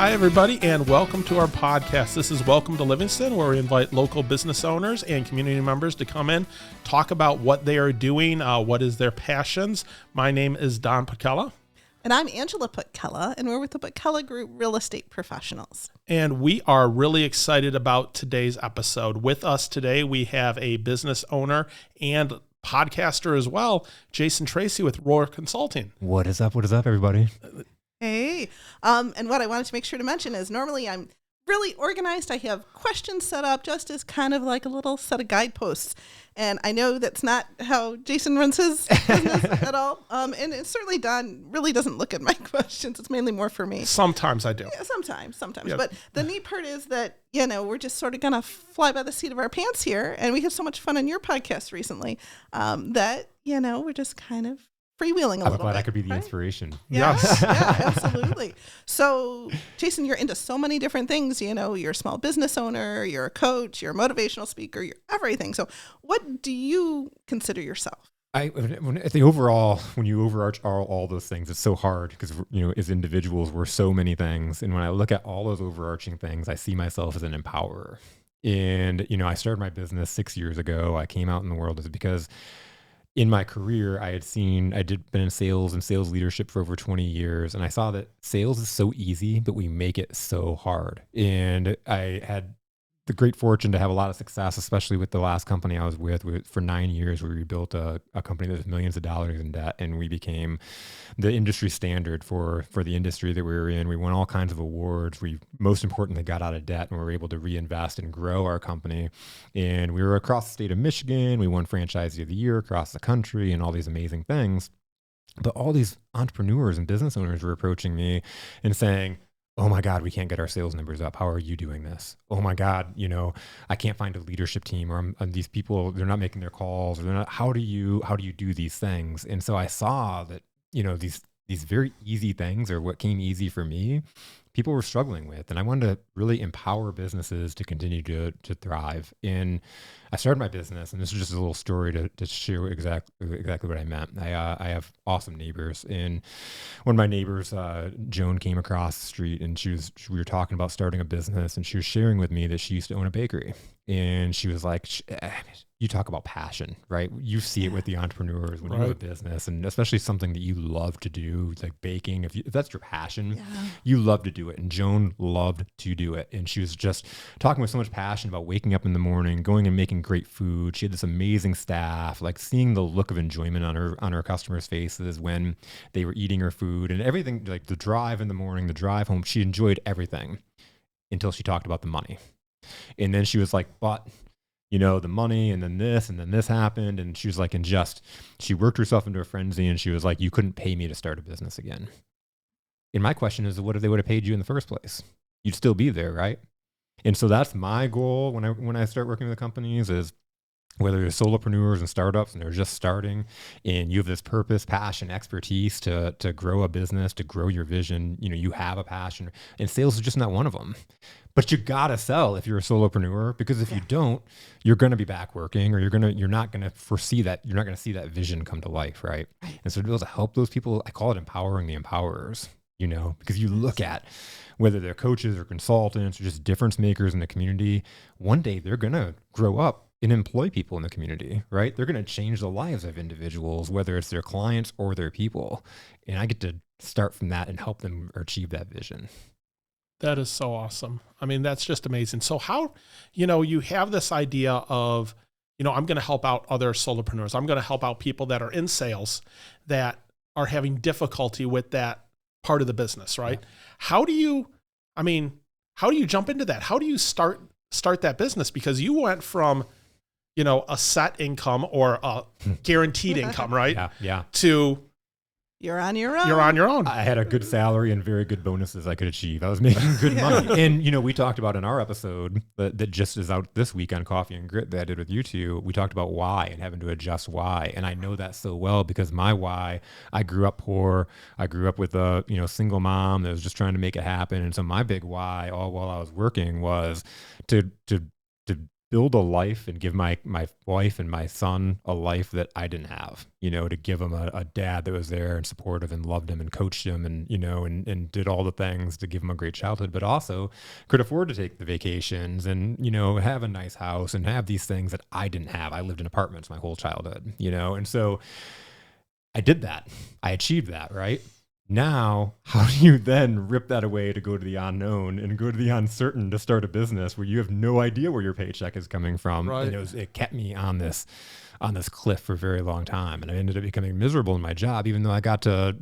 Hi, everybody, and welcome to our podcast. This is Welcome to Livingston, where we invite local business owners and community members to come in, talk about what they are doing, what is their passions. My name is Don Putkela. And I'm Angela Putkela, and we're with the Putkela Group Real Estate Professionals. And we are really excited about today's episode. With us today, we have a business owner and podcaster as well, Jason Tracey with Roar Consulting. What is up, everybody? Hey, and what I wanted to make sure to mention is normally I'm really organized. I have questions set up just as kind of like a little set of guideposts. And I know that's not how Jason runs his business at all. And it's certainly Don really doesn't look at my questions. It's mainly more for me. Sometimes I do. Yeah, sometimes. Yep. But the neat part is that, we're just sort of going to fly by the seat of our pants here. And we have so much fun on your podcast recently that, we're just kind of freewheeling a little bit. I'm glad I could be the inspiration. Yes. Yeah, absolutely. So, Jason, you're into so many different things. You're a small business owner, you're a coach, you're a motivational speaker, you're everything. So, what do you consider yourself? When you overarch all those things, it's so hard because, as individuals, we're so many things. And when I look at all those overarching things, I see myself as an empowerer. And, I started my business 6 years ago. I came out in the world is because in my career, been in sales and sales leadership for over 20 years. And I saw that sales is so easy, but we make it so hard. And I had the great fortune to have a lot of success, especially with the last company I was with. For 9 years, we rebuilt a company that was millions of dollars in debt, and we became the industry standard for the industry that we were in. We won all kinds of awards. We, most importantly, got out of debt and were able to reinvest and grow our company. And we were across the state of Michigan. We won Franchisee of the Year across the country and all these amazing things. But all these entrepreneurs and business owners were approaching me and saying, "Oh my God, we can't get our sales numbers up. How are you doing this? Oh my God, I can't find a leadership team, or these people, they're not making their calls, or they're not. How do you do these things?" And so I saw that, these very easy things, or what came easy for me, people were struggling with. And I wanted to really empower businesses to continue to thrive. And I started my business, and this is just a little story to share exactly what I meant. I have awesome neighbors, and one of my neighbors, Joan, came across the street, and we were talking about starting a business, and she was sharing with me that she used to own a bakery. And she was like, you talk about passion, right? You see it with the entrepreneurs when you have a business, and especially something that you love to do, like baking. If that's your passion, you love to do it. And Joan loved to do it. And she was just talking with so much passion about waking up in the morning, going and making great food. She had this amazing staff, like seeing the look of enjoyment on her customers' faces when they were eating her food and everything, like the drive in the morning, the drive home. She enjoyed everything until she talked about the money. And then she was like, but the money, and then this happened. And she was like, she worked herself into a frenzy, and she was like, you couldn't pay me to start a business again. And my question is, what if they would have paid you in the first place? You'd still be there, right? And so that's my goal when I start working with companies, is whether they're solopreneurs and startups and they're just starting, and you have this purpose, passion, expertise to grow a business, to grow your vision, you have a passion, and sales is just not one of them. But you gotta sell if you're a solopreneur, because if you don't, you're gonna be back working, or you're not gonna see that vision come to life, right? And so to be able to help those people, I call it empowering the empowerers, because you look at whether they're coaches or consultants or just difference makers in the community, one day they're gonna grow up and employ people in the community, right? They're gonna change the lives of individuals, whether it's their clients or their people. And I get to start from that and help them achieve that vision. That is so awesome. I mean, that's just amazing. So how, you have this idea of, I'm going to help out other solopreneurs. I'm going to help out people that are in sales that are having difficulty with that part of the business, right? Yeah. How do you jump into that? How do you start that business? Because you went from, a set income or a guaranteed income, right? Yeah. To you're on your own. You're on your own. I had a good salary and very good bonuses I could achieve. I was making good money. And, we talked about in our episode that just is out this week on Coffee and Grit that I did with you two, we talked about why and having to adjust why. And I know that so well because my why, I grew up poor. I grew up with a, single mom that was just trying to make it happen. And so my big why all while I was working was to build a life and give my wife and my son a life that I didn't have, to give them a dad that was there and supportive and loved him and coached him and, and did all the things to give him a great childhood, but also could afford to take the vacations and, have a nice house and have these things that I didn't have. I lived in apartments my whole childhood, and so I did that. I achieved that, right? Now, how do you then rip that away to go to the unknown and go to the uncertain to start a business where you have no idea where your paycheck is coming from? Right. And it kept me on this cliff for a very long time. And I ended up becoming miserable in my job, even though I got so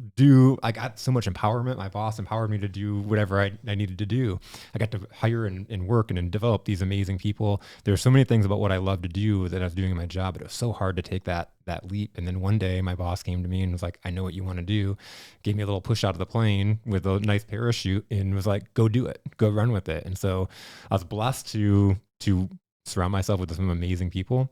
much empowerment. My boss empowered me to do whatever I needed to do. I got to hire and work and develop these amazing people. There were so many things about what I love to do that I was doing in my job, but it was so hard to take that leap. And then one day my boss came to me and was like, I know what you want to do. Gave me a little push out of the plane with a nice parachute and was like, go do it, go run with it. And so I was blessed to surround myself with some amazing people.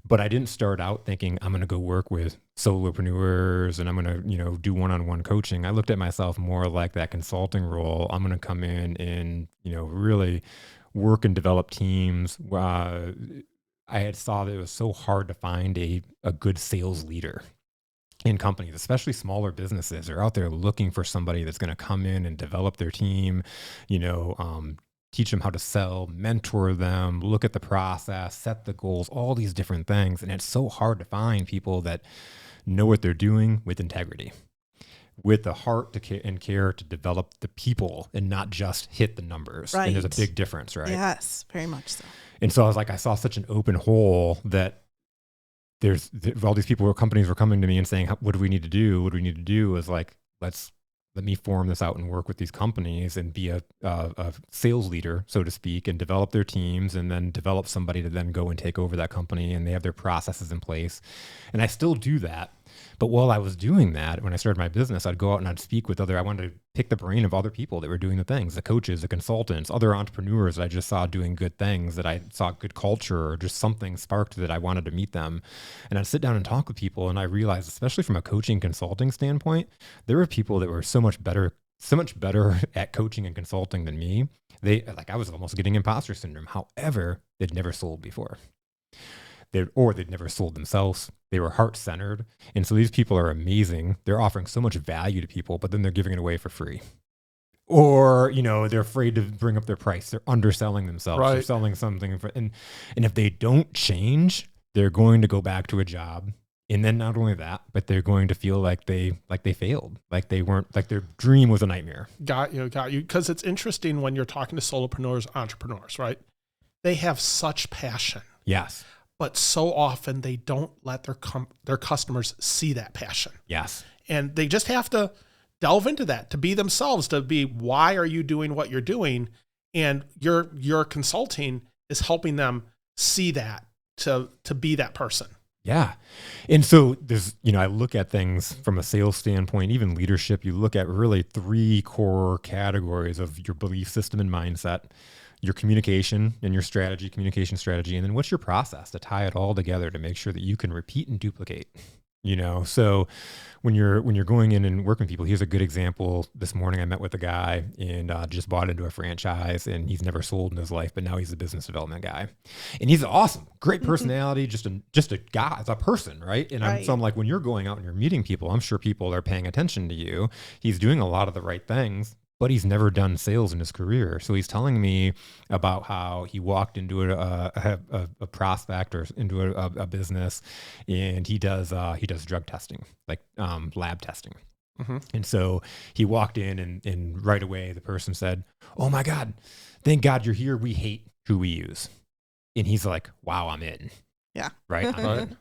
But I didn't start out thinking I'm going to go work with solopreneurs and I'm going to, do one-on-one coaching. I looked at myself more like that consulting role. I'm going to come in and, really work and develop teams. I had saw that it was so hard to find a good sales leader in companies, especially smaller businesses. Are out there looking for somebody that's going to come in and develop their team, teach them how to sell, mentor them, look at the process, set the goals, all these different things. And it's so hard to find people that know what they're doing with integrity, with the heart and care to develop the people and not just hit the numbers. Right. And there's a big difference, right? Yes, very much so. And so I saw such an open hole that there's all these people or companies were coming to me and saying, what do we need to do? What do we need to do? Is like, let me form this out and work with these companies and be a sales leader, so to speak, and develop their teams and then develop somebody to then go and take over that company, and they have their processes in place. And I still do that. But while I was doing that, when I started my business, I'd go out and I'd speak with I wanted to pick the brain of other people that were doing the things, the coaches, the consultants, other entrepreneurs that I just saw doing good things, that I saw good culture or just something sparked that I wanted to meet them. And I'd sit down and talk with people. And I realized, especially from a coaching consulting standpoint, there were people that were so much better at coaching and consulting than me. I was almost getting imposter syndrome. However, they'd never sold before. They'd never sold themselves. They were heart-centered. And so these people are amazing. They're offering so much value to people, but then they're giving it away for free. Or, they're afraid to bring up their price. They're underselling themselves. Right. They're selling something. And if they don't change, they're going to go back to a job. And then not only that, but they're going to feel like they failed, like they weren't, like their dream was a nightmare. Got you. Because it's interesting when you're talking to solopreneurs, entrepreneurs, right? They have such passion. Yes. But so often they don't let their customers see that passion. Yes. And they just have to delve into that, to be themselves, to be, why are you doing what you're doing? And your consulting is helping them see that, to be that person. Yeah. And so there's, I look at things from a sales standpoint, even leadership, you look at really 3 core categories of your belief system and mindset, your communication and your communication strategy, and then what's your process to tie it all together to make sure that you can repeat and duplicate. So when you're going in and working with people, here's a good example. This morning I met with a guy and just bought into a franchise, and he's never sold in his life, but now he's a business development guy, and he's awesome, great personality, just a guy, as a person, right? And so I'm like, when you're going out and you're meeting people, I'm sure people are paying attention to you. He's doing a lot of the right things, but he's never done sales in his career. So he's telling me about how he walked into a prospect or into a business, and he does drug testing, like lab testing. Mm-hmm. And so he walked in and right away the person said, "Oh my God, thank God you're here. We hate who we use." And he's like, "Wow, I'm in." Yeah. Right. I'm in.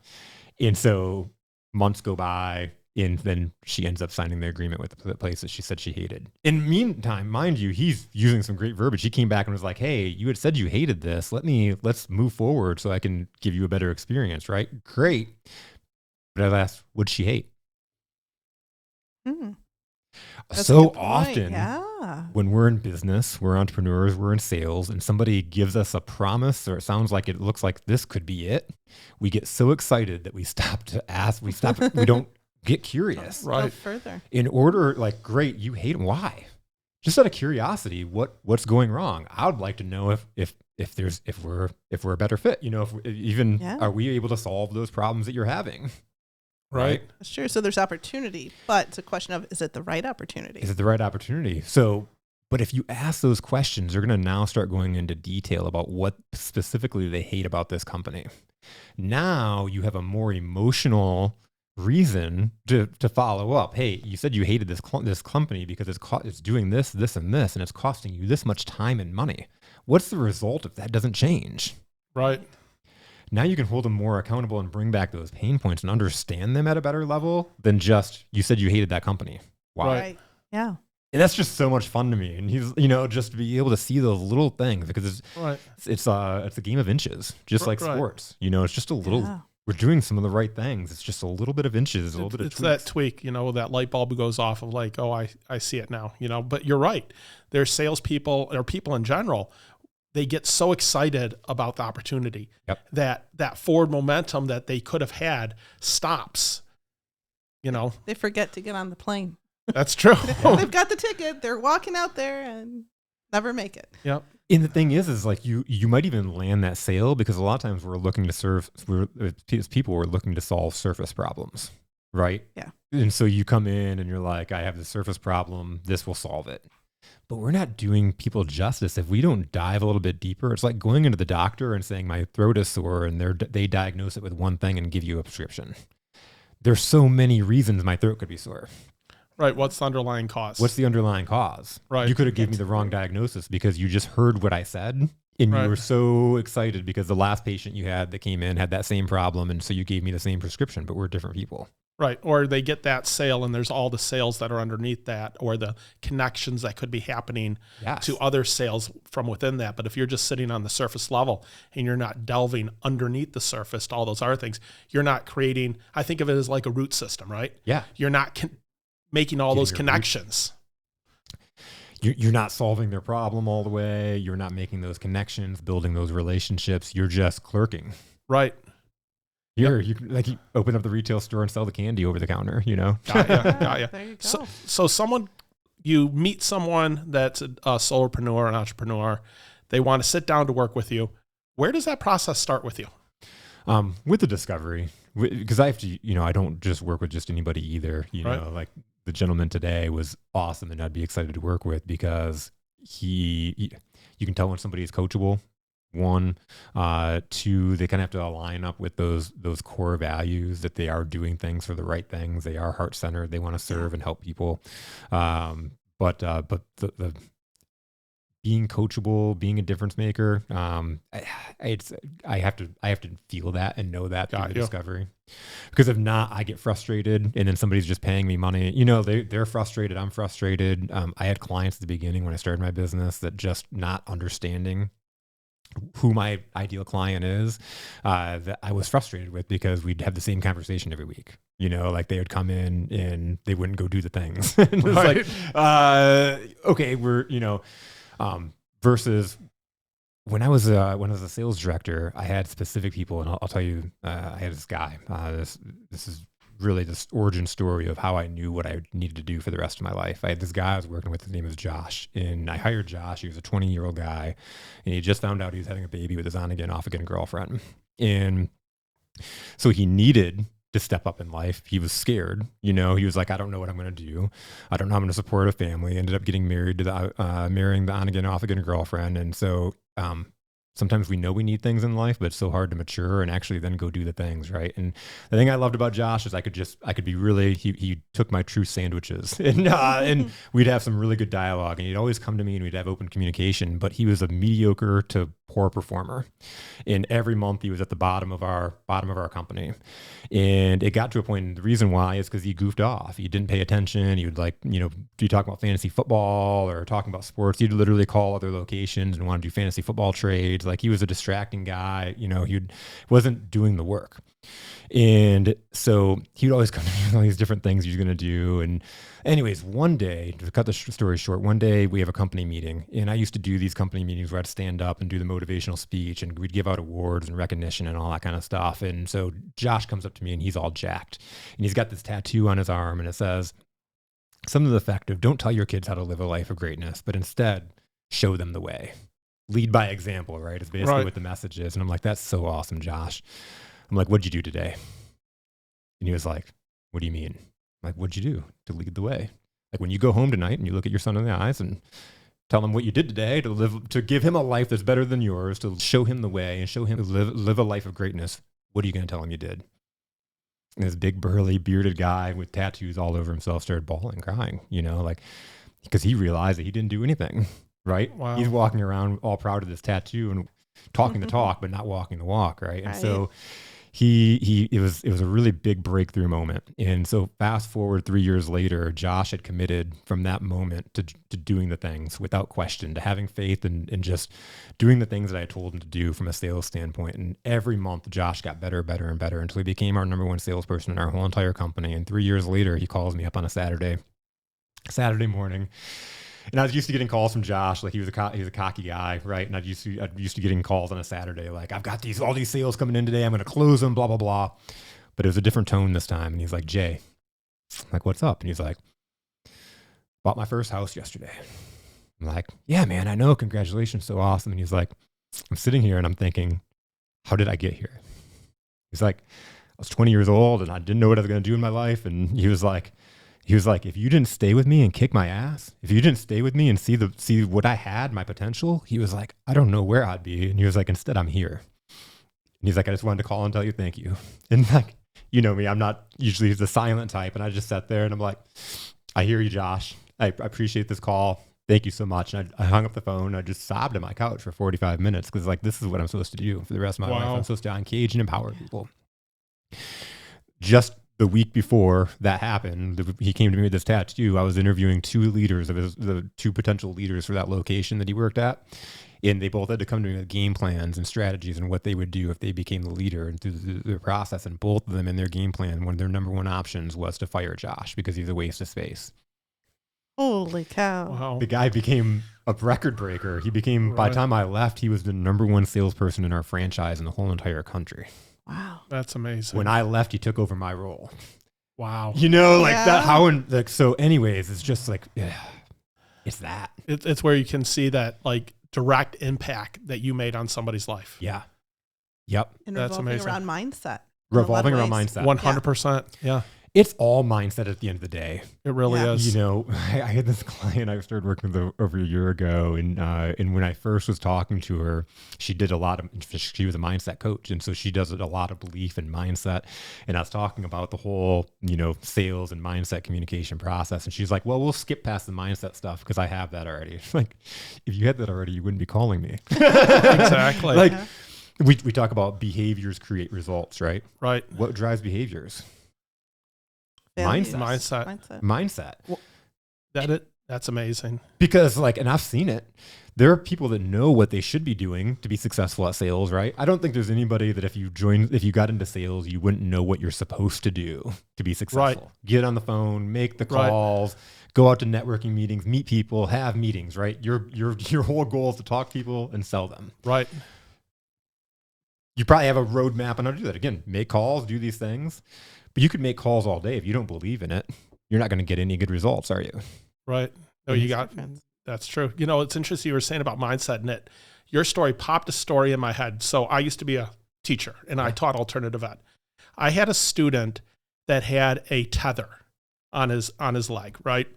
And so months go by. And then she ends up signing the agreement with the place that she said she hated. In the meantime, mind you, he's using some great verbiage. He came back and was like, "Hey, you had said you hated this. Let's move forward so I can give you a better experience," right? Great. But I asked, what'd she hate? So often, when we're in business, we're entrepreneurs, we're in sales, and somebody gives us a promise, or it looks like this could be it, we get so excited that we stop to ask, we don't get curious. Right. Go further. In order, great, you hate them. Why? just out of curiosity, what's going wrong? I would like to know if we're a better fit, are we able to solve those problems that you're having? Right. That's true. So there's opportunity, but it's a question of, is it the right opportunity? Is it the right opportunity? So, but if you ask those questions, they're going to now start going into detail about what specifically they hate about this company. Now you have a more emotional reason to follow up. Hey, you said you hated this company because it's doing this, and this, and it's costing you this much time and money. What's the result if that doesn't change? Right. Now you can hold them more accountable and bring back those pain points and understand them at a better level than just, you said you hated that company. Wow. Right. Yeah. And that's just so much fun to me. And he's, just to be able to see those little things, because it's a game of inches, just like sports. It's just a little, we're doing some of the right things. It's just a little bit of inches, a little bit of tweaks. That tweak, that light bulb goes off of like, oh, I see it now, but you're right. There's salespeople or people in general, they get so excited about the opportunity that forward momentum that they could have had stops, They forget to get on the plane. That's true. They've got the ticket. They're walking out there and never make it. Yep. And the thing is like you might even land that sale because a lot of times we're looking we're looking to solve surface problems, right? Yeah. And so you come in and you're like, I have the surface problem. This will solve it. But we're not doing people justice if we don't dive a little bit deeper. It's like going into the doctor and saying my throat is sore, and they diagnose it with one thing and give you a prescription. There's so many reasons my throat could be sore. Right. What's the underlying cause? What's the underlying cause? Right. You could have given me the wrong diagnosis because you just heard what I said, and you were so excited because the last patient you had that came in had that same problem, and so you gave me the same prescription, but we're different people. Right. Or they get that sale and there's all the sales that are underneath that, or the connections that could be happening to other sales from within that. But if you're just sitting on the surface level and you're not delving underneath the surface to all those other things, you're not creating, I think of it as like a root system, right? Yeah. You're not making all those connections. You're not solving their problem all the way. You're not making those connections, building those relationships. You're just clerking. Right. You open up the retail store and sell the candy over the counter, Got ya. There you go. So you meet someone that's a solopreneur, an entrepreneur. They want to sit down to work with you. Where does that process start with you? With the discovery, because I have to, I don't just work with just anybody either. Like the gentleman today was awesome, and I'd be excited to work with because you can tell when somebody is coachable. One, two, they kind of have to align up with those core values that they are doing things for the right things. They are heart-centered. They want to serve and help people. But the being coachable, being a difference maker, I have to feel that and know that through the discovery. Because if not, I get frustrated, and then somebody's just paying me money. They're frustrated. I'm frustrated. I had clients at the beginning when I started my business that just not understanding who my ideal client is, that I was frustrated with because we'd have the same conversation every week. Like they would come in and they wouldn't go do the things. And it was like, okay, we're, versus when I was a sales director, I had specific people, and I'll tell you, I had this guy, this is really this origin story of how I knew what I needed to do for the rest of my life. I had this guy I was working with, his name was Josh, and I hired Josh. He was a 20-year-old guy, and he just found out he was having a baby with his on-again, off-again girlfriend. And so he needed to step up in life. He was scared. He was like, I don't know what I'm going to do. I don't know how I'm going to support a family. Ended up getting married to marrying the on-again, off-again girlfriend. And so, sometimes we know we need things in life, but it's so hard to mature and actually then go do the things, right? And the thing I loved about Josh is I could be really, he took my true sandwiches and we'd have some really good dialogue, and he'd always come to me and we'd have open communication, but he was a mediocre to poor performer. And every month he was at the bottom of our company. And it got to a point, and the reason why is because he goofed off. He didn't pay attention. He would be talking about fantasy football or talking about sports. He'd literally call other locations and want to do fantasy football trades. Like he was a distracting guy. He wasn't doing the work. And so he would always come to me with all these different things he's going to do. And anyways, one day, to cut the story short, one day we have a company meeting, and I used to do these company meetings where I'd stand up and do the motivational speech, and we'd give out awards and recognition and all that kind of stuff. And so Josh comes up to me, and he's all jacked, and he's got this tattoo on his arm, and it says, Something to the effect of, don't tell your kids how to live a life of greatness, but instead show them the way. Lead by example, right? Is basically Right. what the message is. And I'm like, that's so awesome, Josh. I'm like, what'd you do today? And he was like, what do you mean? I'm like, what'd you do to lead the way? Like when you go home tonight and you look at your son in the eyes and tell him what you did today to give him a life that's better than yours, to show him the way and show him to live a life of greatness. What are you going to tell him you did? And this big, burly, bearded guy with tattoos all over himself started bawling, crying, like, because he realized that he didn't do anything, right? Wow. He's walking around all proud of this tattoo and talking the talk, but not walking the walk, right? And so it was a really big breakthrough moment. And so fast forward 3 years later, Josh had committed from that moment to doing the things without question, to having faith and just doing the things that I told him to do from a sales standpoint. And every month, Josh got better, better, and better until he became our number one salesperson in our whole entire company. And 3 years later, he calls me up on a Saturday morning. And I was used to getting calls from Josh, like he was a cocky guy, right? And I used to getting calls on a Saturday, like, I've got all these sales coming in today, I'm going to close them, blah, blah, blah. But it was a different tone this time. And he's like, Jay, I'm like, what's up? And he's like, bought my first house yesterday. I'm like, yeah, man, I know. Congratulations. So awesome. And he's like, I'm sitting here and I'm thinking, how did I get here? He's like, I was 20 years old and I didn't know what I was going to do in my life. And he was like, if you didn't stay with me and kick my ass, if you didn't stay with me and see what I had, my potential, he was like, I don't know where I'd be. And he was like, instead, I'm here. And he's like, I just wanted to call and tell you thank you. And like, you know me, I'm not usually the silent type. And I just sat there and I'm like, I hear you, Josh. I appreciate this call. Thank you so much. And I hung up the phone. I just sobbed on my couch for 45 minutes because like, this is what I'm supposed to do for the rest of my life. I'm supposed to engage and empower people. Just the week before that happened, he came to me with this tattoo. I was interviewing two leaders of the two potential leaders for that location that he worked at. And they both had to come to me with game plans and strategies and what they would do if they became the leader and through the process. And both of them in their game plan, one of their number one options was to fire Josh because he's a waste of space. Holy cow. Wow. The guy became a record breaker. He became, by the time I left, he was the number one salesperson in our franchise in the whole entire country. Wow. That's amazing. When I left, he took over my role. Wow. You know, like that, how, and like, so anyways, it's just like, it's that. It's where you can see that like direct impact that you made on somebody's life. Yeah. Yep. And That's revolving amazing. around mindset. Revolving around mindset. 100%. Yeah. It's all mindset at the end of the day. It really is. You know, I had this client I started working with over a year ago, and when I first was talking to her, she was a mindset coach, and so she does a lot of belief and mindset. And I was talking about the whole, sales and mindset communication process, and she's like, "Well, we'll skip past the mindset stuff because I have that already." Like, if you had that already, you wouldn't be calling me. Exactly. Like, we talk about behaviors create results, right? Right. What drives behaviors? Values. Mindset. Well, that's amazing. Because and I've seen it. There are people that know what they should be doing to be successful at sales, right? I don't think there's anybody that if you got into sales, you wouldn't know what you're supposed to do to be successful. Right. Get on the phone, make the calls, go out to networking meetings, meet people, have meetings, right? Your whole goal is to talk to people and sell them. Right. You probably have a roadmap on how to do that. Again, make calls, do these things. But you could make calls all day. If you don't believe in it, you're not going to get any good results, are you? Right. No, that's true. It's interesting you were saying about mindset, and your story popped a story in my head. So I used to be a teacher and I taught alternative ed. I had a student that had a tether on his leg, right?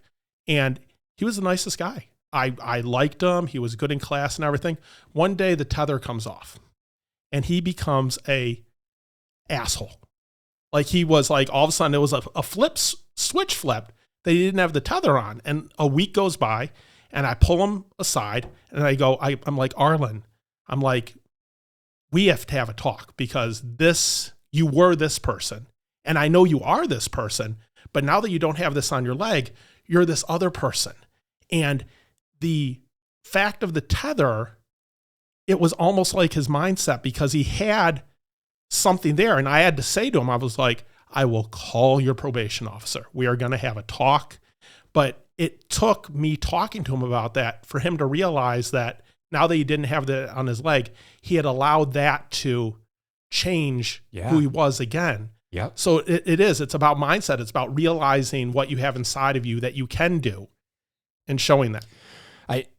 And he was the nicest guy. I liked him. He was good in class and everything. One day the tether comes off and he becomes a asshole. Like he was like, all of a sudden it was a switch flipped. They didn't have the tether on. And a week goes by and I pull him aside and I go, I'm like, Arlen, I'm like, we have to have a talk because you were this person. And I know you are this person, but now that you don't have this on your leg, you're this other person. And the fact of the tether, it was almost like his mindset because he had something there. And I had to say to him, I was like, I will call your probation officer. We are going to have a talk. But it took me talking to him about that for him to realize that now that he didn't have that on his leg, he had allowed that to change who he was again. Yep. So it's about mindset. It's about realizing what you have inside of you that you can do and showing that.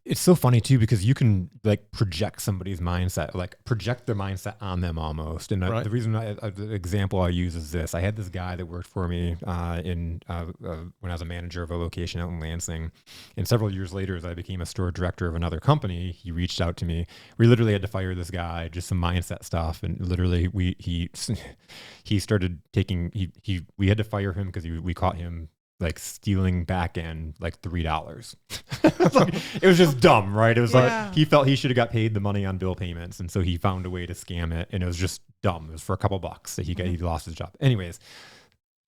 It's so funny too, because you can like project somebody's mindset, like project their mindset on them almost. And Right. the reason the example I use is this: I had this guy that worked for me when I was a manager of a location out in Lansing, and several years later, as I became a store director of another company, he reached out to me. We literally had to fire this guy, just some mindset stuff, and literally he started taking we had to fire him because we caught him like stealing back end like $3. It was just dumb, right? It was like he felt he should have got paid the money on bill payments, and so he found a way to scam it, and it was just dumb. It was for a couple bucks that he lost his job. Anyways,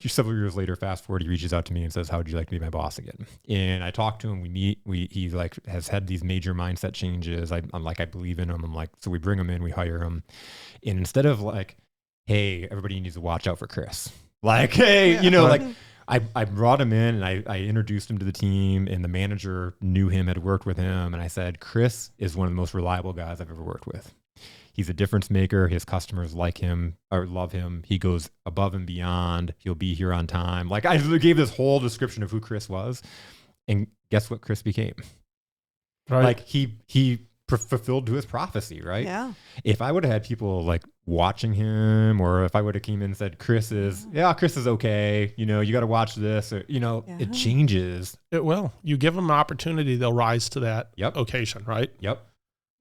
several years later, fast forward, he reaches out to me and says, "How would you like to be my boss again?" And I talk to him. We meet. He like has had these major mindset changes. I'm like, I believe in him. I'm like, so we bring him in, we hire him, and instead of like, hey, everybody needs to watch out for Chris. Like, hey, like. I brought him in and I introduced him to the team, and the manager knew him, had worked with him. And I said, Chris is one of the most reliable guys I've ever worked with. He's a difference maker. His customers like him or love him. He goes above and beyond. He'll be here on time. Like, I gave this whole description of who Chris was, and guess what Chris became? Right. Like he fulfilled to his prophecy, right? Yeah. If I would have had people like watching him, or if I would have came in and said, Chris is okay. You got to watch this, or, it changes. It will. You give them an opportunity, they'll rise to that Yep. occasion, right? Yep.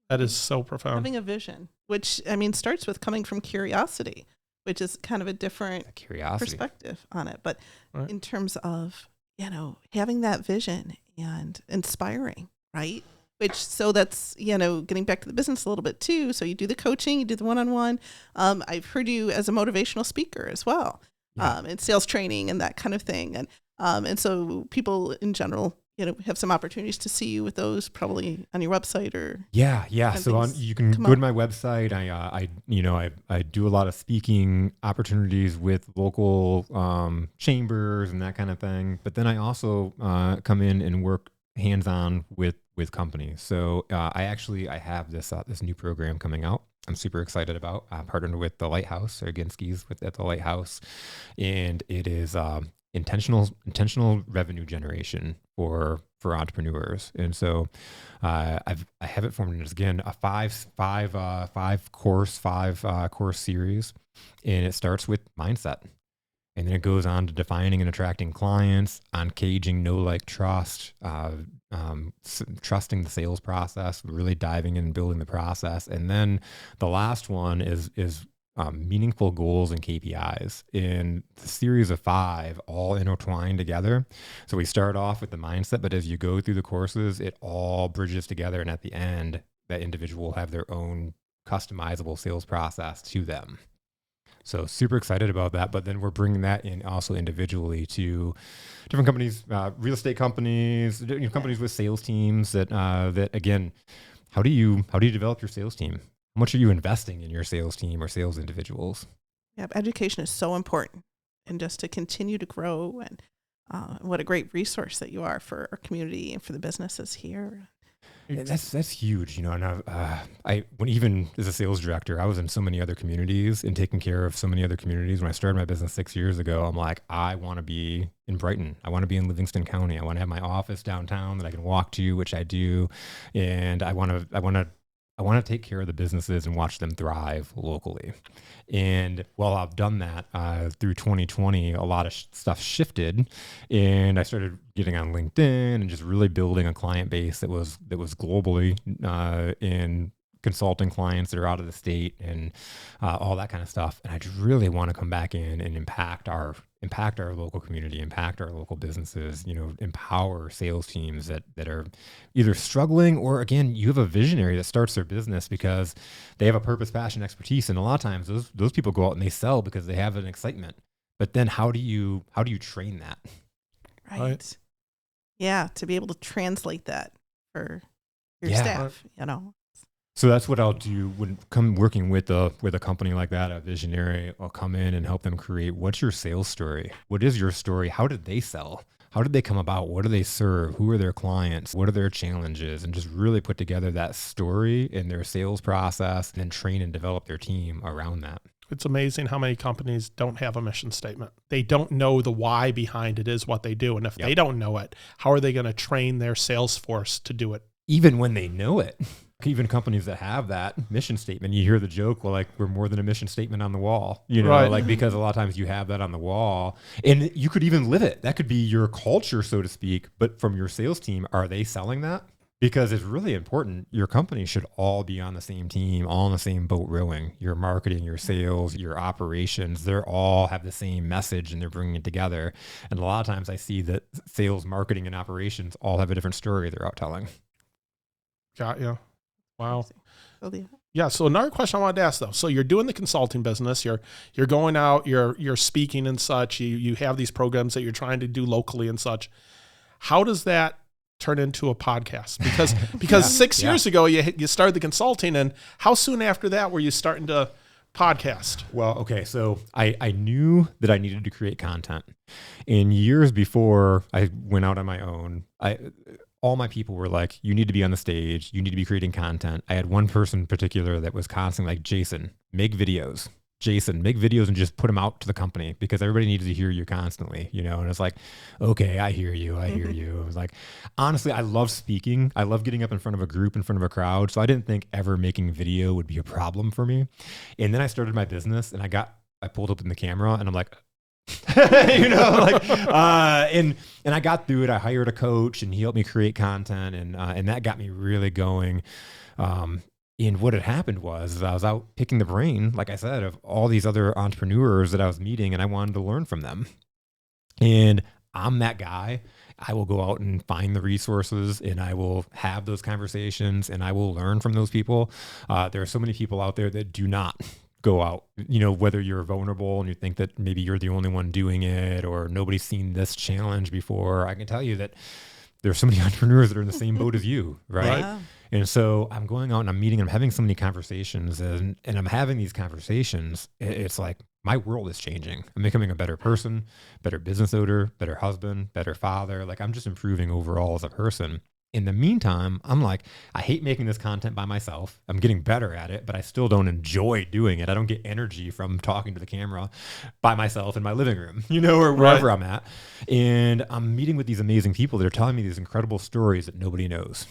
That is so profound. Having a vision, which starts with coming from curiosity, which is kind of a different perspective on it. But in terms of, having that vision and inspiring, right? So that's, getting back to the business a little bit too. So you do the coaching, you do the one-on-one. I've heard you as a motivational speaker as well, and sales training and that kind of thing. And so people in general, have some opportunities to see you with those probably on your website or. Yeah. So you can go to my website. I do a lot of speaking opportunities with local chambers and that kind of thing. But then I also come in and work hands-on with companies. So I have this new program coming out. I'm super excited about. I'm partnered with the Lighthouse, or Ginski's at the Lighthouse, and it is intentional revenue generation for entrepreneurs. And so I have it formed as, again, a five course series, and it starts with mindset. And then it goes on to defining and attracting clients, on caging know, like, trust, trusting the sales process, really diving in and building the process. And then the last one is meaningful goals and KPIs, in the series of 5, all intertwined together. So we start off with the mindset, but as you go through the courses, it all bridges together. And at the end, that individual will have their own customizable sales process to them. So super excited about that. But then we're bringing that in also individually to different companies, real estate companies, companies with sales teams that again, how do you develop your sales team? How much are you investing in your sales team or sales individuals? Yeah, education is so important, and just to continue to grow, and what a great resource that you are for our community and for the businesses here. That's huge, and when even as a sales director, I was in so many other communities and taking care of so many other communities. When I started my business 6 years ago, I'm like, I want to be in Brighton. I want to be in Livingston County. I want to have my office downtown that I can walk to, which I do. And I want to take care of the businesses and watch them thrive locally. And while I've done that through 2020, a lot of stuff shifted, and I started getting on LinkedIn and just really building a client base that was globally in consulting clients that are out of the state and all that kind of stuff. And I just really want to come back in and impact our local community, impact our local businesses, empower sales teams that are either struggling, or, again, you have a visionary that starts their business because they have a purpose, passion, expertise. And a lot of times those people go out and they sell because they have an excitement. But then how do you train that? Right. Yeah. To be able to translate that for your staff, So that's what I'll do when working with a company like that, a visionary. I'll come in and help them create, what's your sales story? What is your story? How did they sell? How did they come about? What do they serve? Who are their clients? What are their challenges? And just really put together that story in their sales process, and then train and develop their team around that. It's amazing how many companies don't have a mission statement. They don't know the why behind it is what they do. And if they don't know it, how are they going to train their sales force to do it? Even when they know it, even companies that have that mission statement, you hear the joke, well, like, we're more than a mission statement on the wall, you know, Right. like, because a lot of times you have that on the wall and you could even live it. That could be your culture, so to speak. But from your sales team, are they selling that? Because it's really important. Your company should all be on the same team, all in the same boat rowing. Your marketing, your sales, your operations, they're all have the same message and they're bringing it together. And a lot of times I see that sales, marketing, and operations all have a different story they're out telling. Got you. Wow. So, Yeah. So another question I wanted to ask though. So you're doing the consulting business. You're going out. You're speaking and such. You have these programs that you're trying to do locally and such. How does that turn into a podcast? Because 6 years ago you started the consulting, and how soon after that were you starting to podcast? Well, okay, so I knew that I needed to create content. And years before I went out on my own, all my people were like, you need to be on the stage, you need to be creating content. I had one person in particular that was constantly like, Jason, make videos. Jason, make videos and just put them out to the company because everybody needs to hear you constantly, you know? And it's like, okay, I hear you. It was like, honestly, I love speaking. I love getting up in front of a group, in front of a crowd. So I didn't think ever making video would be a problem for me. And then I started my business and I pulled up in the camera and I'm like, you know, like, and I got through it. I hired a coach and he helped me create content and that got me really going. And what had happened was I was out picking the brain, like I said, of all these other entrepreneurs that I was meeting, and I wanted to learn from them. And I'm that guy. I will go out and find the resources, and I will have those conversations, and I will learn from those people. There are so many people out there that do not go out, you know, whether you're vulnerable and you think that maybe you're the only one doing it or nobody's seen this challenge before. I can tell you that there's so many entrepreneurs that are in the same boat as you, right? Wow. And so I'm going out and I'm meeting, I'm having so many conversations and I'm having these conversations. It's like my world is changing. I'm becoming a better person, better business owner, better husband, better father. Like I'm just improving overall as a person. In the meantime, I'm like, I hate making this content by myself. I'm getting better at it, but I still don't enjoy doing it. I don't get energy from talking to the camera by myself in my living room, you know, or wherever I'm at. And I'm meeting with these amazing people that are telling me these incredible stories that nobody knows.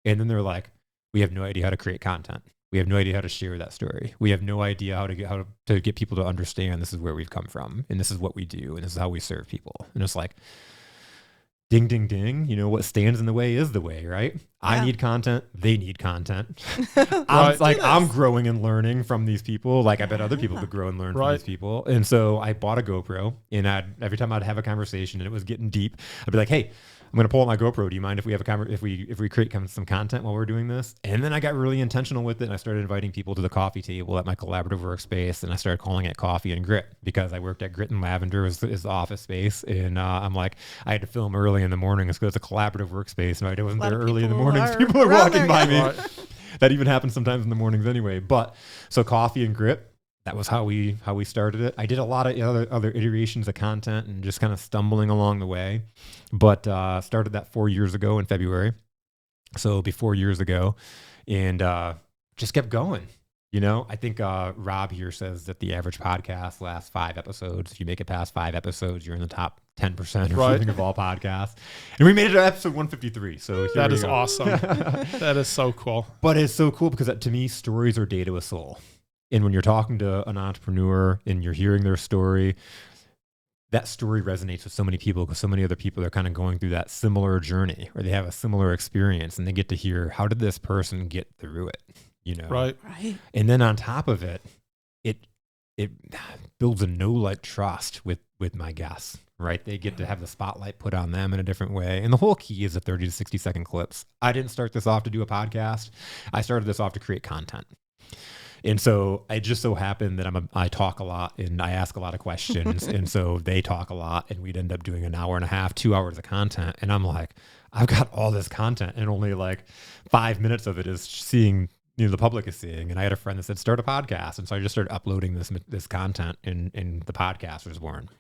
And then they're like, we have no idea how to create content. We have no idea how to share that story. We have no idea how to get people to understand this is where we've come from and this is what we do and this is how we serve people. And it's like, ding, ding, ding. You know, what stands in the way is the way, right? Yeah. I need content. They need content. I'm growing and learning from these people. Like I bet other people could grow and learn from these people. And so I bought a GoPro and every time I'd have a conversation and it was getting deep, I'd be like, hey, I'm going to pull out my GoPro. Do you mind if we have if we create some content while we're doing this? And then I got really intentional with it. And I started inviting people to the coffee table at my collaborative workspace. And I started calling it Coffee and Grit because I worked at Grit and Lavender as the office space. And I'm like, I had to film early in the morning because it's a collaborative workspace. And I wasn't there early in the mornings. People are walking by me. That even happens sometimes in the mornings anyway. But so Coffee and Grit. That was how we started it. I did a lot of other iterations of content and just kind of stumbling along the way, but started that 4 years ago in February. So it'll be 4 years ago, and just kept going. You know, I think Rob here says that the average podcast lasts 5 episodes. If you make it past 5 episodes, you're in the top 10% or something of all podcasts. And we made it to episode 153. So that is awesome. That is so cool. But it's so cool because to me, stories are data with soul. And when you're talking to an entrepreneur and you're hearing their story, that story resonates with so many people because so many other people are kind of going through that similar journey or they have a similar experience and they get to hear, how did this person get through it? You know? Right. And then on top of it, it builds a no-like trust with my guests, right? They get to have the spotlight put on them in a different way. And the whole key is the 30 to 60 second clips. I didn't start this off to do a podcast. I started this off to create content. And so it just so happened that I talk a lot and I ask a lot of questions. And so they talk a lot and we'd end up doing an hour and a half, 2 hours of content. And I'm like, I've got all this content and only like 5 minutes of it is seeing, you know, the public is seeing. And I had a friend that said, start a podcast. And so I just started uploading this content and the podcast was born.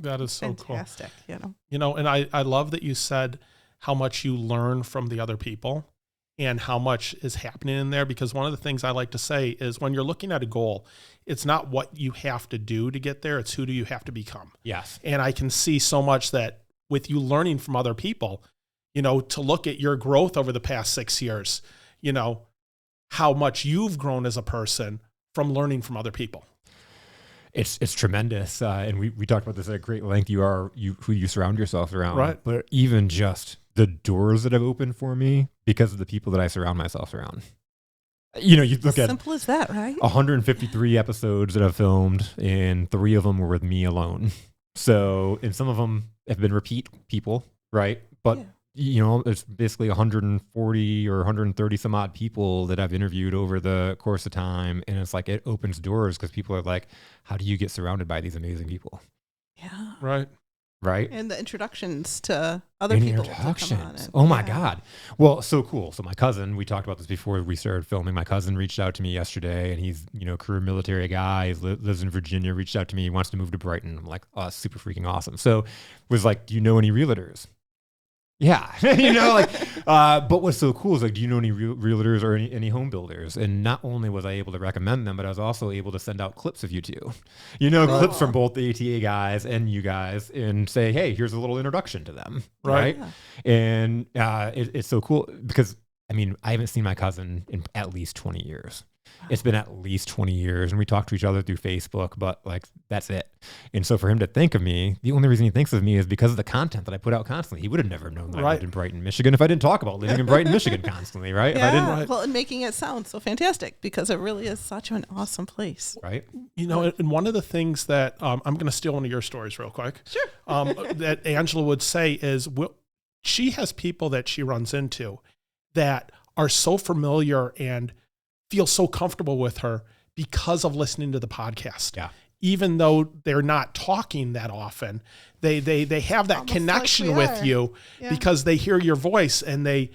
That is so fantastic, cool. You know, and I love that you said how much you learn from the other people. and how much is happening in there. Because one of the things I like to say is when you're looking at a goal, it's not what you have to do to get there. It's who do you have to become. Yes. And I can see so much that with you learning from other people, to look at your growth over the past 6 years, how much you've grown as a person from learning from other people. It's tremendous. And we talked about this at great length. Who you surround yourself around. Right. But even just the doors that have opened for me because of the people that I surround myself around. You look at simple as that, right? 153 episodes that I've filmed, and 3 of them were with me alone. So, and some of them have been repeat people, right? But it's basically 140 or 130 some odd people that I've interviewed over the course of time. And it's like, it opens doors because people are like, how do you get surrounded by these amazing people? Yeah. Right. And the introductions to other people. Oh my God. Well, so cool. So my cousin, we talked about this before we started filming. My cousin reached out to me yesterday, and he's, career military guy. He lives in Virginia, reached out to me. He wants to move to Brighton. I'm like, oh, that's super freaking awesome. So was like, do you know any realtors? Yeah. But what's so cool is like, do you know any realtors or any home builders? And not only was I able to recommend them, but I was also able to send out clips of you two, clips from both the ATA guys and you guys, and say, hey, here's a little introduction to them. Right. Yeah. And it's so cool because I haven't seen my cousin in at least 20 years. It's been at least 20 years, and we talk to each other through Facebook, but like, that's it. And so for him to think of me, the only reason he thinks of me is because of the content that I put out constantly. He would have never known that I lived in Brighton, Michigan if I didn't talk about living in Brighton, Michigan constantly, right? Yeah, if I didn't, well, and making it sound so fantastic because it really is such an awesome place. Right. And one of the things that I'm going to steal one of your stories real quick. Sure. That Angela would say is she has people that she runs into that are so familiar and feel so comfortable with her because of listening to the podcast. Yeah. Even though they're not talking that often, they have that connection with you because they hear your voice and they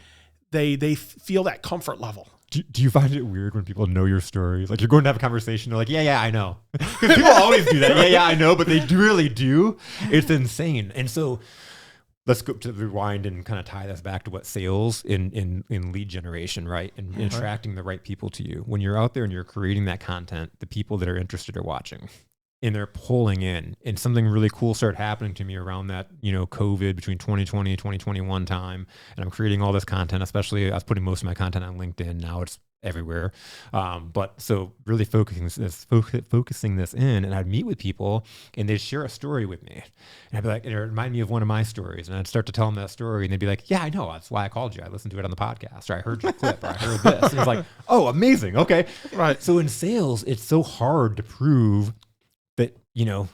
feel that comfort level. Do you find it weird when people know your stories? Like you're going to have a conversation, they're like, yeah, I know. Because people always do that. Yeah, I know, but they really do. It's insane. And so let's go to rewind and kind of tie this back to what sales in lead generation, right? And attracting the right people to you. When you're out there and you're creating that content, the people that are interested are watching and they're pulling in. And something really cool started happening to me around that, COVID between 2020 and 2021 time. And I'm creating all this content, especially I was putting most of my content on LinkedIn. Now it's everywhere. But so really focusing this in, and I'd meet with people and they'd share a story with me. And I'd be like, it reminded me of one of my stories. And I'd start to tell them that story and they'd be like, yeah, I know. That's why I called you. I listened to it on the podcast, or I heard your clip, or I heard this. And it's like, oh, amazing. Okay. Right. So in sales, it's so hard to prove that,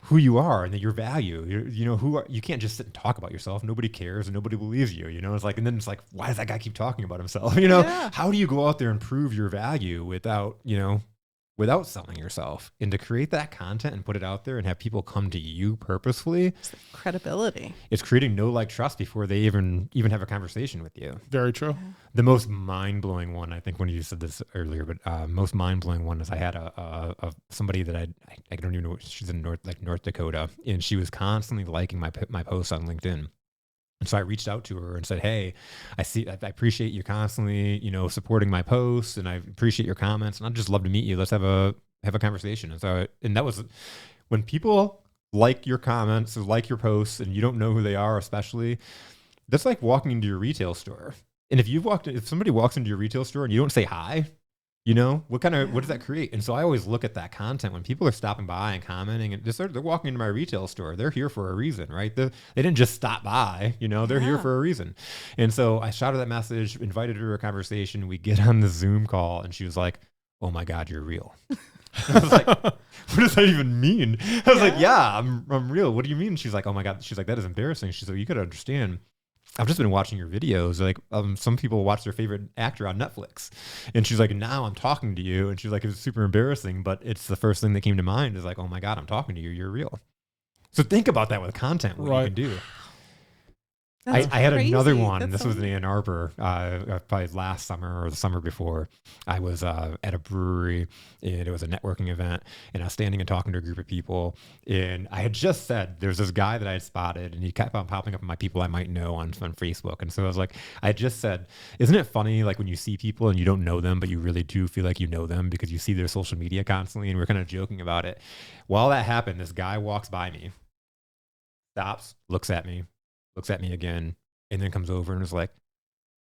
who you are and that your value, you can't just sit and talk about yourself. Nobody cares and nobody believes you, it's like, and then it's like, why does that guy keep talking about himself? How do you go out there and prove your value without selling yourself? And to create that content and put it out there and have people come to you purposefully. It's credibility. It's creating trust before they even have a conversation with you. Very true. Yeah. The most mind-blowing one, I think when you said this earlier, but most mind-blowing one is I had a somebody that I don't even know, she's in North Dakota, and she was constantly liking my posts on LinkedIn. And so I reached out to her and said, hey, I appreciate you constantly, supporting my posts, and I appreciate your comments, and I'd just love to meet you. Let's have a conversation. And that was when people like your comments or like your posts and you don't know who they are, especially, that's like walking into your retail store. And if somebody walks into your retail store and you don't say hi, what does that create? And so I always look at that content when people are stopping by and commenting, and they're walking into my retail store. They're here for a reason, right? They didn't just stop by, they're here for a reason. And so I shot her that message, invited her to a conversation. We get on the Zoom call and she was like, oh my God, you're real. I was like, what does that even mean? I was like, yeah, I'm real. What do you mean? She's like, oh my God. She's like, that is embarrassing. She's like, you gotta understand, I've just been watching your videos. Like, some people watch their favorite actor on Netflix. And she's like, now I'm talking to you. And she's like, it was super embarrassing, but it's the first thing that came to mind is like, oh my God, I'm talking to you. You're real. So think about that with content, what you can do. That's I had another crazy. one. That's This so was in neat. Ann Arbor, probably last summer or the summer before. I was at a brewery, and it was a networking event, and I was standing and talking to a group of people, and I had just said there's this guy that I had spotted, and he kept on popping up in my people I might know on Facebook, and so I was like, I had just said, isn't it funny like when you see people and you don't know them, but you really do feel like you know them because you see their social media constantly, and we're kind of joking about it. While that happened, this guy walks by me, stops, looks at me again, and then comes over and was like,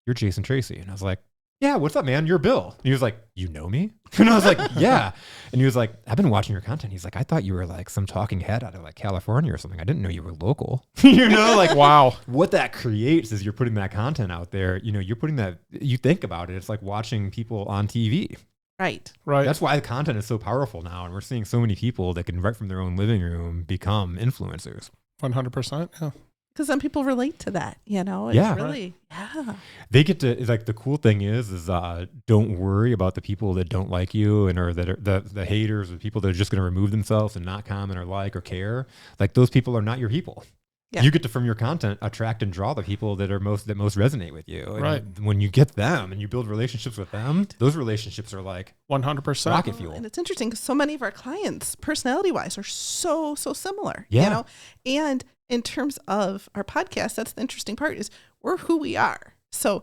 "You're Jason Tracey." And I was like, "Yeah, what's up, man? You're Bill." And he was like, "You know me?" And I was like, "Yeah." And he was like, "I've been watching your content." He's like, "I thought you were like some talking head out of like California or something. I didn't know you were local." You know, like Wow. what that creates is you're putting that content out there. You know, you're putting that, you think about it, it's like watching people on TV. Right. Right. That's why the content is so powerful now. And we're seeing so many people that can, right from their own living room, become influencers. 100%. Yeah. Because then people relate to that, you know? It's Yeah. really, yeah. They get to, like, the cool thing is don't worry about the people that don't like you and or that are the haters or the people that are just going to remove themselves and not comment or like or care. Like, those people are not your people. Yeah. You get to, from your content, attract and draw the people that most resonate with you. And Right. when you get them and you build relationships with them, those relationships are like 100%. rocket fuel. And it's interesting because so many of our clients, personality-wise, are so similar, Yeah. you know? And in terms of our podcast, that's the interesting part is we're who we are. So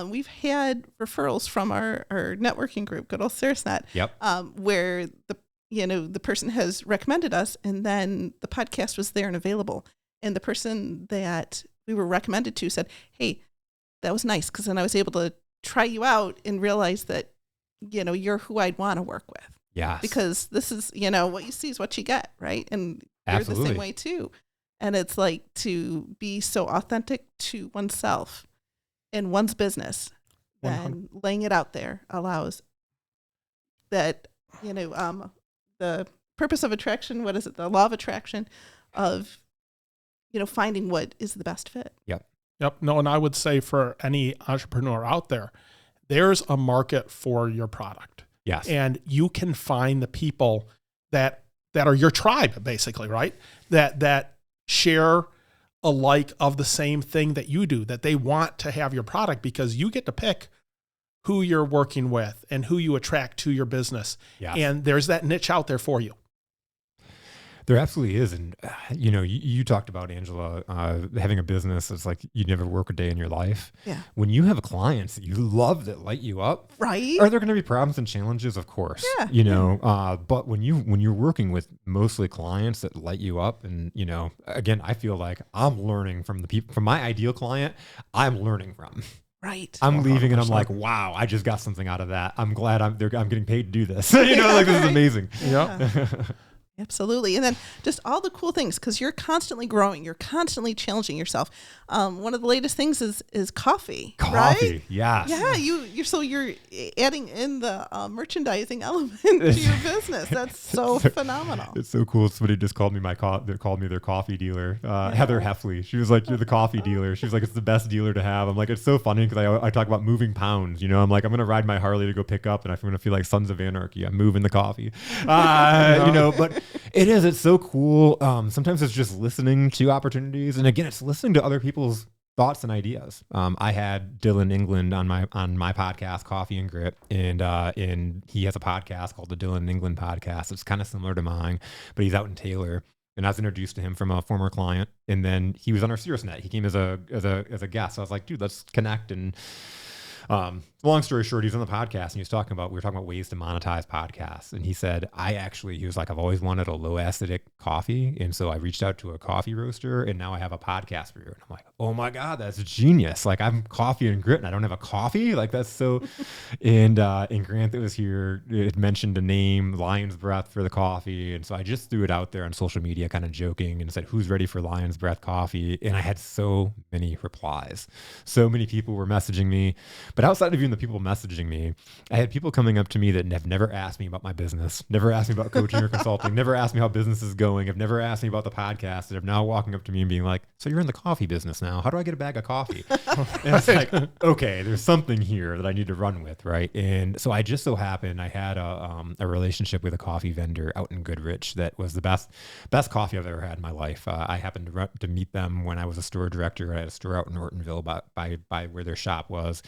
we've had referrals from our networking group, good old Sarasnet, Yep. where the person has recommended us, and then the podcast was there and available. And the person that we were recommended to said, "Hey, that was nice because then I was able to try you out and realize that, you're who I'd want to work with." Yes. Because this is, what you see is what you get, right? And you're the Absolutely. same way too. And it's like to be so authentic to oneself in one's business, then laying it out there allows that, the purpose of attraction, what is it? The law of attraction of, finding what is the best fit. Yep. No, and I would say for any entrepreneur out there, there's a market for your product. Yes. And you can find the people that are your tribe, basically, right? That share a like of the same thing that you do, that they want to have your product because you get to pick who you're working with and who you attract to your business. Yes. And there's that niche out there for you. There absolutely is. And, you talked about, Angela, having a business that's like you never work a day in your life. Yeah. When you have clients that you love that light you up, Right. are there going to be problems and challenges? Of course. Yeah. But when you're working with mostly clients that light you up, and, again, I feel like I'm learning from the people, from my ideal client, I'm learning from. Right. I'm leaving and I'm 100%. like, wow, I just got something out of that. I'm glad I'm getting paid to do this. Like, this is amazing. Yeah. Absolutely. And then just all the cool things, because you're constantly growing, you're constantly challenging yourself. One of the latest things is coffee. Coffee, right? yes. Yeah, you're adding in the merchandising element to your business. That's so phenomenal. It's so cool. Somebody just called me they called me their coffee dealer, Heather Heffley. She was like, "You're the coffee dealer." She was like, "It's the best dealer to have." I'm like, it's so funny because I talk about moving pounds. I'm like, I'm gonna ride my Harley to go pick up, and if I'm gonna feel like Sons of Anarchy, I'm moving the coffee. But it's so cool. Sometimes it's just listening to opportunities, and again, it's listening to other people's thoughts and ideas. I had Dylan England on my podcast, Coffee and Grit, and he has a podcast called the Dylan England Podcast. It's kind of similar to mine, but he's out in Taylor. And I was introduced to him from a former client, and then he was on our SiriusNet. He came as a guest. So I was like, dude, let's connect. And long story short, he's on the podcast, and we were talking about ways to monetize podcasts. And he said, he was like, I've always wanted a low acidic coffee. And so I reached out to a coffee roaster, and now I have a podcast brewer. And I'm like, oh my God, that's genius. Like, I'm Coffee and Grit and I don't have a coffee. Like, that's so, and Grant that was here, it mentioned a name, Lion's Breath, for the coffee. And so I just threw it out there on social media, kind of joking, and said, who's ready for Lion's Breath coffee? And I had so many replies. So many people were messaging me. But outside of even the people messaging me, I had people coming up to me that have never asked me about my business, never asked me about coaching or consulting, never asked me how business is going, have never asked me about the podcast, that are now walking up to me and being like, so you're in the coffee business now. How do I get a bag of coffee? And it's like, okay, there's something here that I need to run with, right? And so I just so happened I had a relationship with a coffee vendor out in Goodrich that was the best coffee I've ever had in my life. I happened to meet them when I was a store director at a store out in Ortonville by where their shop was.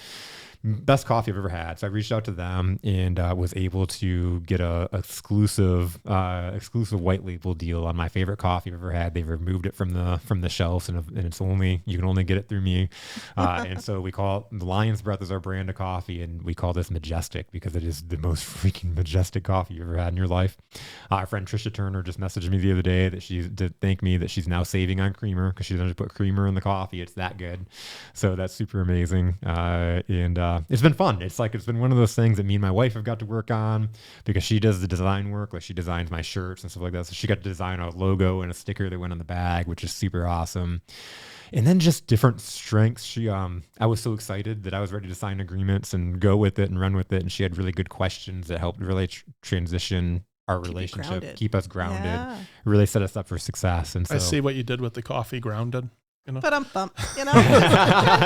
Best coffee I've ever had. So I reached out to them and was able to get a exclusive white label deal on my favorite coffee I've ever had. They removed it from the shelves, and it's you can only get it through me. And so we call it, the Lion's Breath is our brand of coffee, and we call this Majestic because it is the most freaking majestic coffee you've ever had in your life. Our friend Trisha Turner just messaged me the other day to thank me that she's now saving on creamer because she doesn't put creamer in the coffee. It's that good. So that's super amazing. And it's been fun. It's been one of those things that me and my wife have got to work on because she does the design work. Like, she designs my shirts and stuff like that. So she got to design a logo and a sticker that went on the bag, which is super awesome. And then just different strengths. I was so excited that I was ready to sign agreements and go with it and run with it. And she had really good questions that helped really transition our relationship, keep us grounded, really set us up for success. And so I see what you did with the coffee, grounded. But trying to be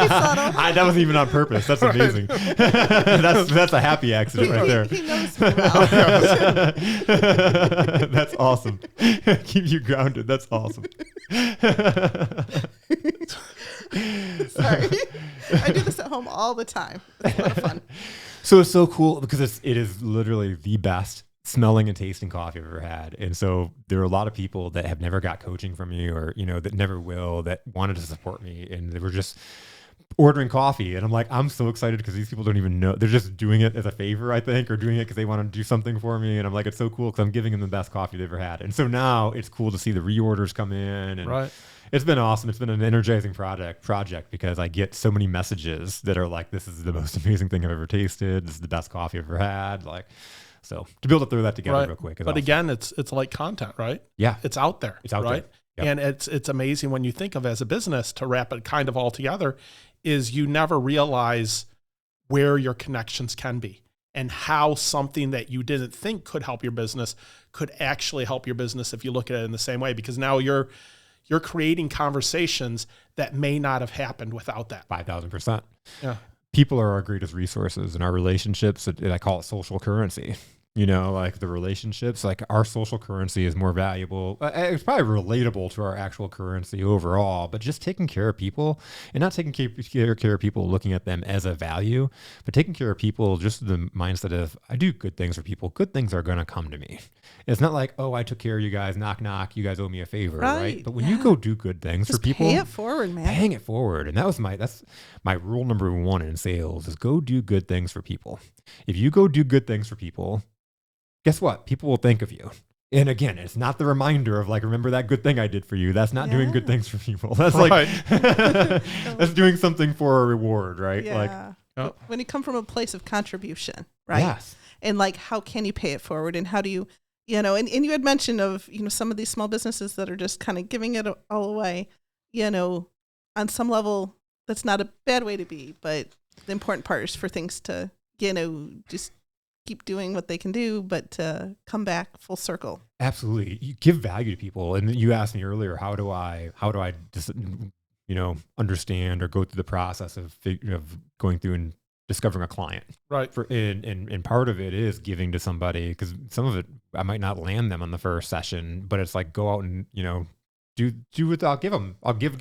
subtle. That wasn't even on purpose. That's amazing. That's a happy accident right there. He knows me well. That's awesome. Keep you grounded. That's awesome. Sorry. I do this at home all the time. It's a lot of fun. So it's so cool because it is literally the best smelling and tasting coffee I've ever had. And so there are a lot of people that have never got coaching from me, or, that never will, that wanted to support me. And they were just ordering coffee. And I'm like, I'm so excited because these people don't even know. They're just doing it as a favor, I think, or doing it because they want to do something for me. And I'm like, it's so cool because I'm giving them the best coffee they've ever had. And so now it's cool to see the reorders come in. And it's been awesome. It's been an energizing project because I get so many messages that are like, this is the most amazing thing I've ever tasted. This is the best coffee I've ever had. So to be able to throw that together real quick. But awesome. Again, it's like content, right? Yeah. It's out there. It's out right? there. Yep. And it's amazing when you think of as a business, to wrap it kind of all together, is you never realize where your connections can be and how something that you didn't think could help your business could actually help your business if you look at it in the same way, because now you're creating conversations that may not have happened without that. 5,000%. Yeah. People are our greatest resources in our relationships. And I call it social currency. Like the relationships, like our social currency is more valuable. It's probably relatable to our actual currency overall, but just taking care of people, and not taking care of people looking at them as a value, but taking care of people just the mindset of, I do good things for people. Good things are going to come to me. It's not like, oh, I took care of you guys, knock, knock, you guys owe me a favor, right? But when you go do good things just for people, pay it forward, man. Paying it forward. And that's my rule number one in sales is go do good things for people. If you go do good things for people, guess what? People will think of you. And again, it's not the reminder of remember that good thing I did for you. That's not doing good things for people. That's that's doing something for a reward, right? Yeah. When you come from a place of contribution, right? Yes. And how can you pay it forward? And how do you, and you had mentioned of, some of these small businesses that are just kind of giving it all away, on some level, that's not a bad way to be. But the important part is for things to, just keep doing what they can do, but to come back full circle. Absolutely. You give value to people. And you asked me earlier, how do I just, understand or go through the process of going through and discovering a client. Right. And part of it is giving to somebody, because some of it, I might not land them on the first session, but it's go out and, do what I'll give them. I'll give.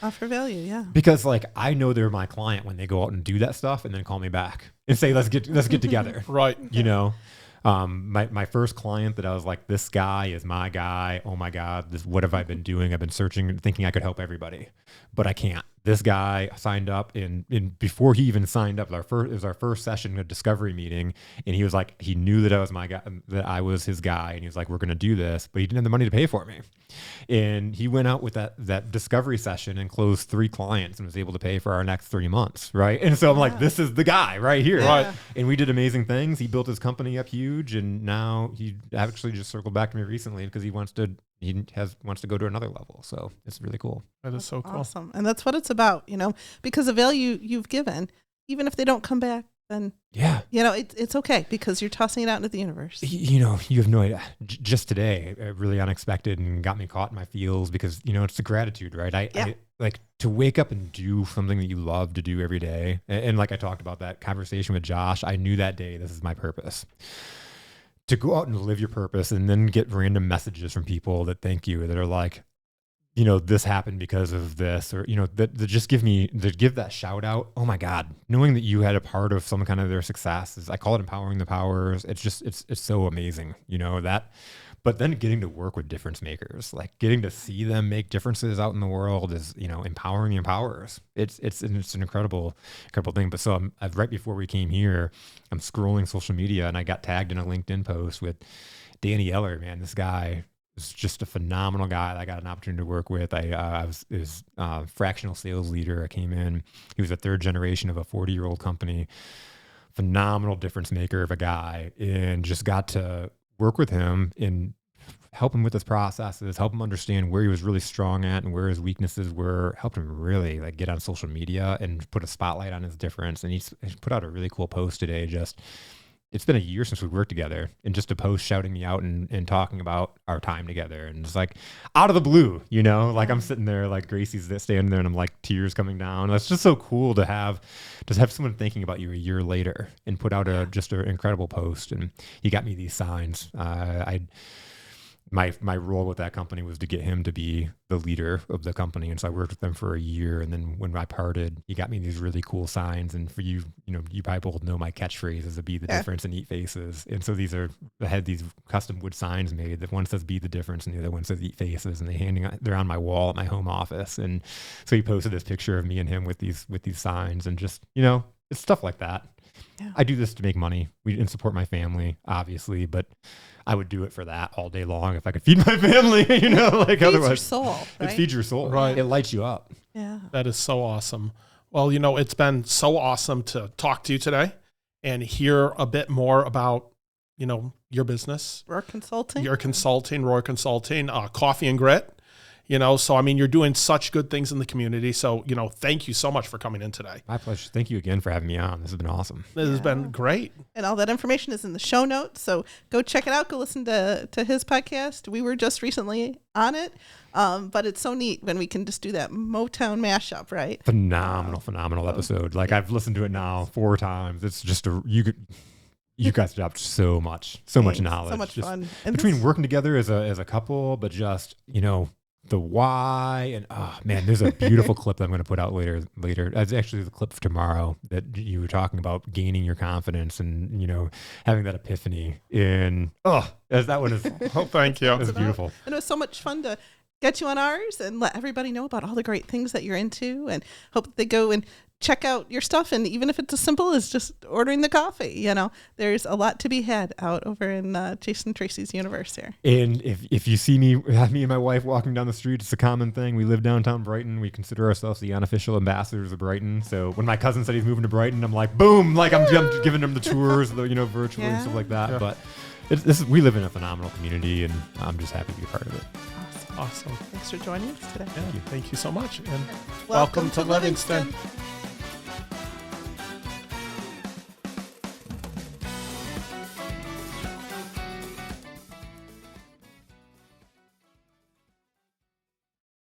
Offer value. Yeah. Because I know they're my client when they go out and do that stuff and then call me back and say, let's get together. Right. My first client that I was like, this guy is my guy. Oh my God. What have I been doing? I've been searching and thinking I could help everybody, but I can't. This guy signed up and before he even signed up, it was our first session, a discovery meeting. And he was like, he knew that I was my guy, that I was his guy. And he was like, we're going to do this, but he didn't have the money to pay for me. And he went out with that discovery session and closed 3 clients and was able to pay for our next 3 months. Right. And so I'm like, this is the guy right here. Yeah. Right. And we did amazing things. He built his company up huge. And now he actually just circled back to me recently because he wants to go to another level. So it's really cool. That is so cool. Awesome. And that's what it's about, because the value you've given, even if they don't come back, then it's okay because you're tossing it out into the universe. You have no idea. Just today, really unexpected and got me caught in my feels because, it's the gratitude, right? I like to wake up and do something that you love to do every day. And like I talked about that conversation with Josh, I knew that day, this is my purpose. To go out and live your purpose and then get random messages from people that thank you, that are like, this happened because of this, or, that just give that shout out. Oh my God, knowing that you had a part of some kind of their success I call it empowering the powers. It's just, it's so amazing, that, but then getting to work with difference makers, like getting to see them make differences out in the world is, empowering the empowers. It's an incredible thing. But so right before we came here, I'm scrolling social media and I got tagged in a LinkedIn post with Danny Eller, man, this guy is just a phenomenal guy that I got an opportunity to work with. I was his fractional sales leader. I came in. He was a third generation of a 40-year-old company. Phenomenal difference maker of a guy, and just got to work with him and help him with his processes, help him understand where he was really strong at and where his weaknesses were, helped him really like get on social media and put a spotlight on his difference. And he's put out a really cool post today. It's been a year since we worked together, and just a post shouting me out and talking about our time together. And it's like out of the blue, like I'm sitting there, like Gracie's standing there and I'm like tears coming down. It's just so cool to have someone thinking about you a year later and put out just an incredible post. And he got me these signs. My role with that company was to get him to be the leader of the company. And so I worked with them for a year. And then when I parted, he got me these really cool signs. And for you, you probably both know my catchphrase is to be the difference and eat faces. And so I had these custom wood signs made. That one says be the difference and the other one says eat faces. And they're on my wall at my home office. And so he posted this picture of me and him with these signs, and just, it's stuff like that. Yeah. I do this to make money and support my family, obviously, but I would do it for that all day long if I could feed my family, like feeds otherwise. Your soul, right? It feeds your soul. Right. It lights you up. Yeah. That is so awesome. Well, it's been so awesome to talk to you today and hear a bit more about, your business. Roar Consulting. Your consulting, Roar Consulting, Coffee and Grit. So, you're doing such good things in the community. So, thank you so much for coming in today. My pleasure. Thank you again for having me on. This has been awesome. This has been great. And all that information is in the show notes. So go check it out. Go listen to his podcast. We were just recently on it. But it's so neat when we can just do that Motown mashup, right? Phenomenal episode. Like I've listened to it now 4 times. It's just you guys dropped so much knowledge. So much fun. And between working together as a couple, but just, the why, and there's a beautiful clip that I'm going to put out later. That's actually the clip for tomorrow that you were talking about gaining your confidence and, having that epiphany as that one is. Oh, thank you. It's beautiful. And it was so much fun to get you on ours and let everybody know about all the great things that you're into, and hope that they go and check out your stuff. And even if it's as simple as just ordering the coffee, there's a lot to be had out over in Jason Tracey's universe here. And if you see me and my wife walking down the street, it's a common thing. We live downtown Brighton. We consider ourselves the unofficial ambassadors of Brighton. So when my cousin said he's moving to Brighton, I'm like, boom, like I'm giving him the tours, virtually and stuff like that. Yeah. But we live in a phenomenal community, and I'm just happy to be a part of it. Awesome. Thanks for joining us today. Thank you so much. And welcome to Livingston.